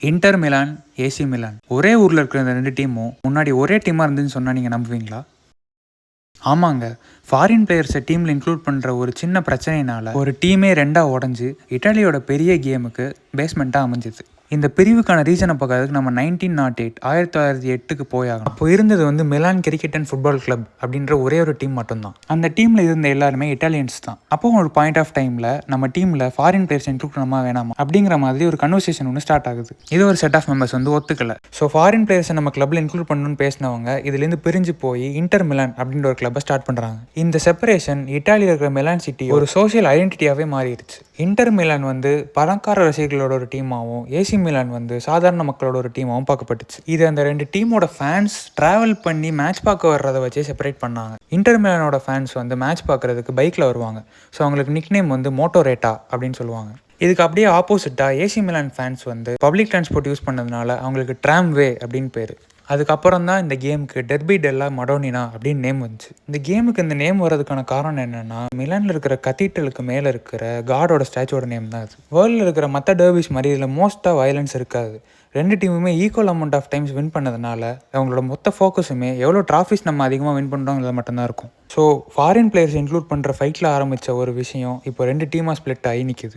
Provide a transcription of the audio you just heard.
Inter Milan, AC Milan ஒரே ஊரில் இருக்கிற இந்த 2 டீமும் முன்னாடி ஒரே டீமாக இருந்துன்னு சொன்னால் நீங்கள் நம்புவீங்களா? ஆமாங்க. ஃபாரின் பிளேயர்ஸை டீமில் இன்க்ளூட் பண்ணுற ஒரு சின்ன பிரச்சனையினால ஒரு டீமே 2ஆக உடஞ்சி இட்டாலியோட பெரிய கேமுக்கு பேஸ்மெண்ட்டாக அமைஞ்சிது. இந்த பிரிவுக்கான ரீசனை பார்க்கறதுக்கு நம்ம 1908 1908க்கு போயாகணும். அப்போ இருந்தது வந்து Milan cricket and football club அப்படின்ற ஒரே ஒரு டீம் மட்டும்தான். அந்த டீமில் இருந்த எல்லாருமே இட்டாலியன்ஸ் தான். அப்போ ஒரு பாயிண்ட் ஆஃப் டைமில் நம்ம டீமில் ஃபாரின் பிளேயர்ஸ் இன்க்ளூட் பண்ணாமா வேணாமா அப்படிங்கிற மாதிரி ஒரு கன்வர்சேஷன் ஒன்று ஸ்டார்ட் ஆகுது. இது ஒரு செட் ஆஃப் மெம்பர்ஸ் வந்து ஒத்துக்கல. ஸோ ஃபாரின் பிளேயர்ஸை நம்ம கிளப்பில் இன்க்ளூட் பண்ணணும்னு பேசினவங்க இதுலேருந்து பிரிஞ்சு போய் இன்டர் மிலான் அப்படின்ற ஒரு கிளப்பை ஸ்டார்ட் பண்ணுறாங்க. இந்த செப்பரேஷன் இட்டாலியில் இருக்கிற மிலான் சிட்டி ஒரு சோஷியல் ஐடென்டிட்டியாகவே மாறிடுச்சு. இன்டர் மிலான் வந்து பணக்கார ரசிகர்களோட ஒரு டீமாகவும், ஏசி மிலான் வந்து சாதாரண மக்களோட ஒரு டீமாகவும் பார்க்கப்பட்டுச்சு. இது அந்த 2 டீமோட ஃபேன்ஸ் ட்ராவல் பண்ணி மேட்ச் பார்க்க வர்றதை வச்சே செப்பரேட் பண்ணாங்க. இன்டர் மிலானோட ஃபேன்ஸ் வந்து மேட்ச் பார்க்குறதுக்கு பைக்கில் வருவாங்க. ஸோ அவங்களுக்கு நிக்நேம் வந்து மோட்டோரேட்டா அப்படின்னு சொல்லுவாங்க. இதுக்கு அப்படியே ஆப்போசிட்டாக ஏசி மிலான் ஃபேன்ஸ் வந்து பப்ளிக் டிரான்ஸ்போர்ட் யூஸ் பண்ணதுனால அவங்களுக்கு ட்ராம்வே அப்படின்னு பேர். அதுக்கப்புறம் தான் இந்த கேமுக்கு டெர்பி டெல்லா மடோனினா அப்படின்னு நேம் வந்துச்சு. இந்த கேமுக்கு இந்த நேம் வர்றதுக்கான காரணம் என்னென்னா, மிலானில் இருக்கிற கத்தீட்ரலுக்கு மேலே இருக்கிற காடோட ஸ்டாச்சுவோட நேம் தான் அது. வேர்ல்டில் இருக்கிற மற்ற டெர்பிஸ் மாதிரி இதில் மோஸ்ட்டாக வயலன்ஸ் இருக்காது. 2 டீமுமே equal amount of times win பண்ணதுனால அவங்களோட மொத்த ஃபோக்கஸுமே எவ்வளோ ட்ராஃபிஸ் நம்ம அதிகமாக வின் பண்ணுறோங்கிறது மட்டும்தான் இருக்கும். ஸோ ஃபாரின் பிளேயர்ஸ் இன்க்ளூட் பண்ணுற ஃபைட்டில் ஆரம்பித்த ஒரு விஷயம் இப்போ 2 டீமாக ஸ்ப்ளிட் ஆகி நிற்கிது.